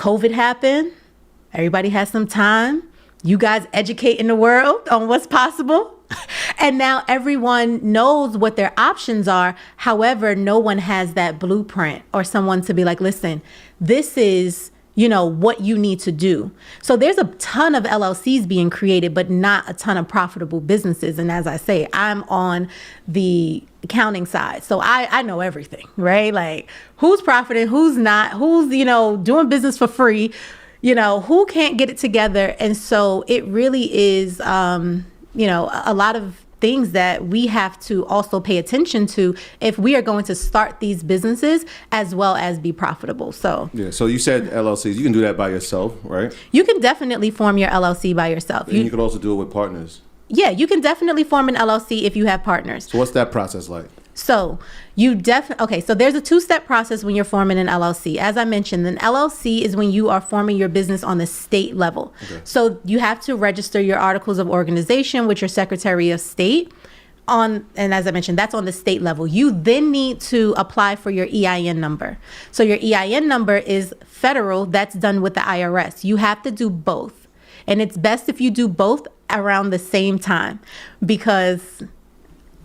COVID happened. Everybody has some time. You guys educating the world on what's possible. And now everyone knows what their options are. However, no one has that blueprint or someone to be like, listen, this is, what you need to do. So there's a ton of LLCs being created, but not a ton of profitable businesses. And as I say, I'm on the accounting side. So I know everything, right? Like who's profiting, who's not, who's, doing business for free, who can't get it together. And so it really is, a lot of things that we have to also pay attention to if we are going to start these businesses as well as be profitable. So so you said LLCs, you can do that by yourself, right? You can definitely form your LLC by yourself. And you can also do it with partners. Yeah, you can definitely form an LLC if you have partners. So what's that process like? So so there's a 2-step process when you're forming an LLC. As I mentioned, an LLC is when you are forming your business on the state level. Okay. So you have to register your articles of organization with your Secretary of State and as I mentioned, that's on the state level. You then need to apply for your EIN number. So your EIN number is federal. That's done with the IRS. You have to do both. And it's best if you do both around the same time, because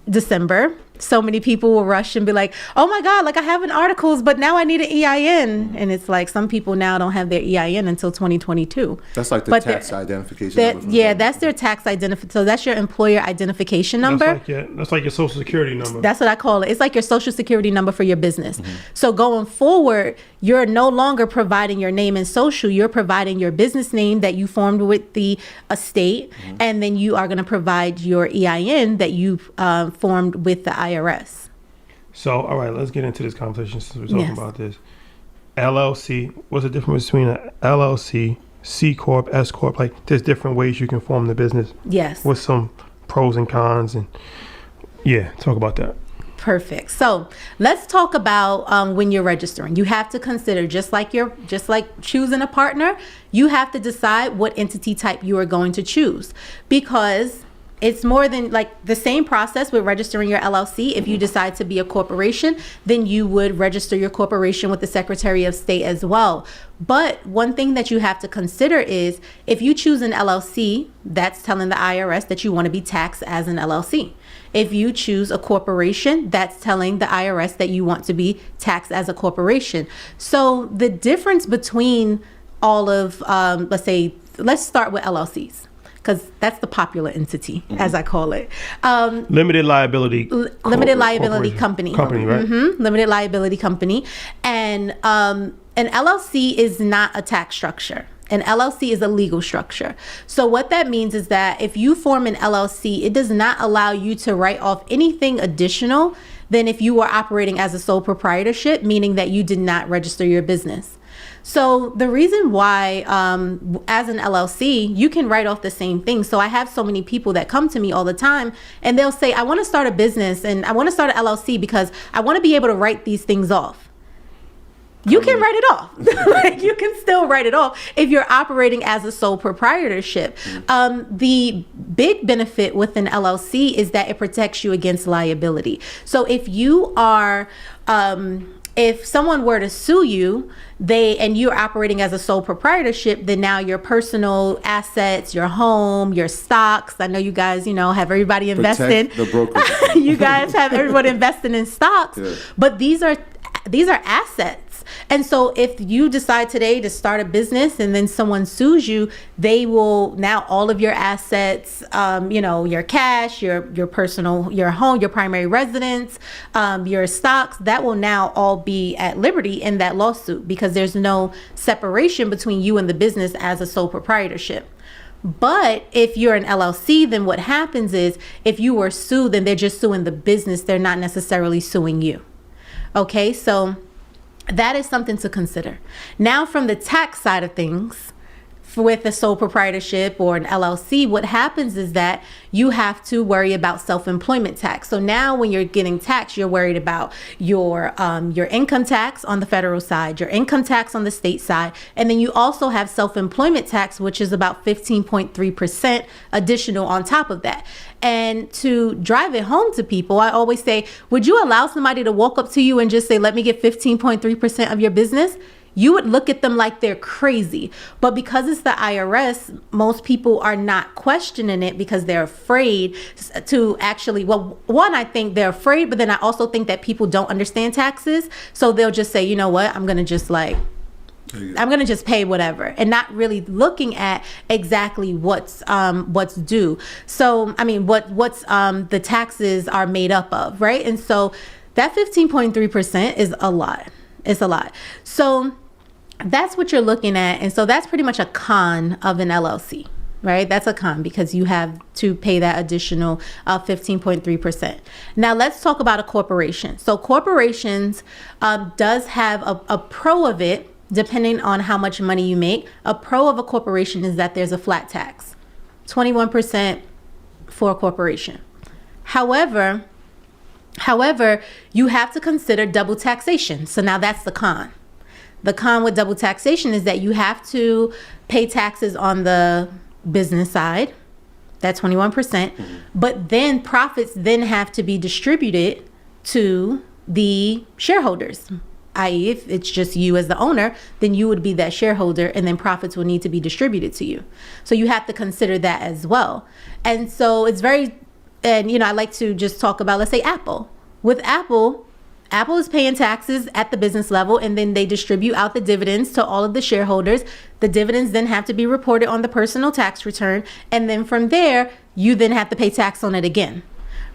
December, so many people will rush and be like, oh my God, like I have an articles, but now I need an EIN. And it's like some people now don't have their EIN until 2022. That's like the tax identification number. Yeah, that's their tax identification. So that's your employer identification number. That's like your social security number. That's what I call it. It's like your social security number for your business. Mm-hmm. So going forward, you're no longer providing your name and social. You're providing your business name that you formed with the estate. Mm-hmm. And then you are going to provide your EIN that you formed with the IRS. So, all right, let's get into this conversation since we're talking about this. LLC, what's the difference between an LLC, C Corp, S Corp? Like, there's different ways you can form the business. Yes. With some pros and cons, and talk about that. Perfect. So let's talk about when you're registering. You have to consider, just like choosing a partner, you have to decide what entity type you are going to choose, because it's more than like the same process with registering your LLC. If you decide to be a corporation, then you would register your corporation with the Secretary of State as well. But one thing that you have to consider is if you choose an LLC, that's telling the IRS that you want to be taxed as an LLC. If you choose a corporation, that's telling the IRS that you want to be taxed as a corporation. So the difference between all of, let's start with LLCs, because that's the popular entity, as I call it. Limited liability company. Company, right? Mm-hmm. Limited liability company. And an LLC is not a tax structure. An LLC is a legal structure. So what that means is that if you form an LLC, it does not allow you to write off anything additional than if you were operating as a sole proprietorship, meaning that you did not register your business. So the reason why, as an LLC, you can write off the same thing. So I have so many people that come to me all the time and they'll say, I want to start a business and I want to start an LLC because I want to be able to write these things off. You can write it off. Like, you can still write it off if you're operating as a sole proprietorship. The big benefit with an LLC is that it protects you against liability. So if you are, if someone were to sue you, and you're operating as a sole proprietorship, then now your personal assets, your home, your stocks. I know you guys, have everybody investing. Protect the broker. You guys have everybody investing in stocks, but these are assets. And so if you decide today to start a business and then someone sues you, they will now all of your assets, your cash, your personal, your home, your primary residence, your stocks, that will now all be at liberty in that lawsuit because there's no separation between you and the business as a sole proprietorship. But if you're an LLC, then what happens is if you were sued, then they're just suing the business. They're not necessarily suing you. Okay, so that is something to consider. Now, from the tax side of things, with a sole proprietorship or an LLC, what happens is that you have to worry about self-employment tax. So now when you're getting taxed, you're worried about your income tax on the federal side, your income tax on the state side, and then you also have self-employment tax, which is about 15.3% additional on top of that. And to drive it home to people, I always say, would you allow somebody to walk up to you and just say, let me get 15.3% of your business? you would look at them like they're crazy. But because it's the IRS, most people are not questioning it because they're afraid to actually, well, one, I think they're afraid, but then I also think that people don't understand taxes. So they'll just say, you know what, I'm going to just pay whatever, and not really looking at exactly what's due. So, I mean, what's the taxes are made up of, right? And so that 15.3% is a lot. It's a lot. So that's what you're looking at. And so that's pretty much a con of an LLC, right? That's a con because you have to pay that additional 15.3%. Now let's talk about a corporation. So corporations does have a pro of it, depending on how much money you make. A pro of a corporation is that there's a flat tax, 21% for a corporation. However, you have to consider double taxation. So now that's the con. The con with double taxation is that you have to pay taxes on the business side, that 21%, but then profits then have to be distributed to the shareholders. I.e., if it's just you as the owner, then you would be that shareholder, and then profits will need to be distributed to you. So you have to consider that as well. And so it's very, and I like to just talk about, let's say Apple. With Apple is paying taxes at the business level, and then they distribute out the dividends to all of the shareholders. The dividends then have to be reported on the personal tax return, and then from there, you then have to pay tax on it again.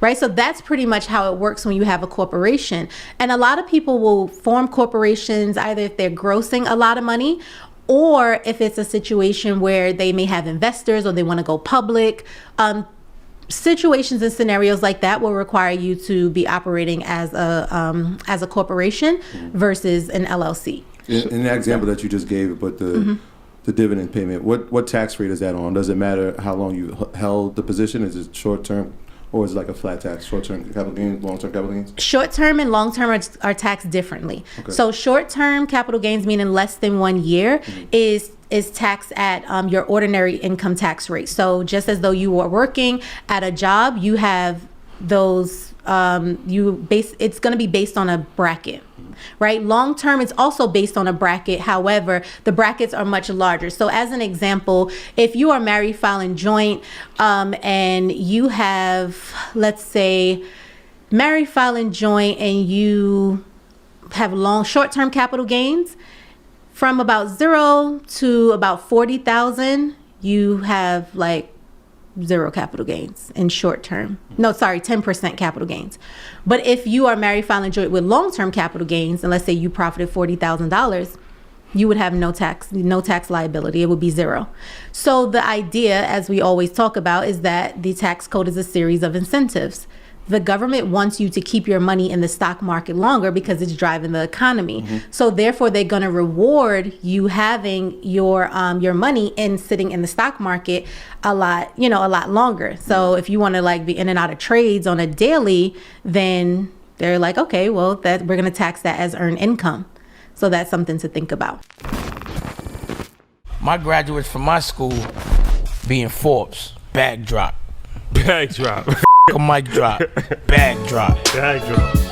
Right? So that's pretty much how it works when you have a corporation. And a lot of people will form corporations either if they're grossing a lot of money, or if it's a situation where they may have investors or they want to go public. Situations and scenarios like that will require you to be operating as a corporation versus an LLC. In that example that you just gave, but the dividend payment, what tax rate is that on? Does it matter how long you held the position? Is it short term? Or is it like a flat tax, short-term capital gains, long-term capital gains? Short-term and long-term are taxed differently. Okay. So short-term capital gains, meaning less than 1 year, is taxed at your ordinary income tax rate. So just as though you were working at a job, you have those, it's going to be based on a bracket. Right? Long term, it's also based on a bracket. However, the brackets are much larger. So as an example, if you are married filing joint and you have, let's say, married filing joint and you have short-term capital gains from about 0 to about 40,000, you have like 0 capital gains in short term. 10% capital gains. But if you are married filing joint with long-term capital gains, and let's say you profited $40,000, you would have no tax liability. It would be 0. So the idea, as we always talk about, is that the tax code is a series of incentives. The government wants you to keep your money in the stock market longer because it's driving the economy. So therefore, they're going to reward you having your money and sitting in the stock market a lot longer. So if you want to like be in and out of trades on a daily, then they're like, okay, well, that we're going to tax that as earned income. So that's something to think about. My graduates from my school being Forbes, bag drop. Bag drop. A mic drop, bag drop. Bag drop.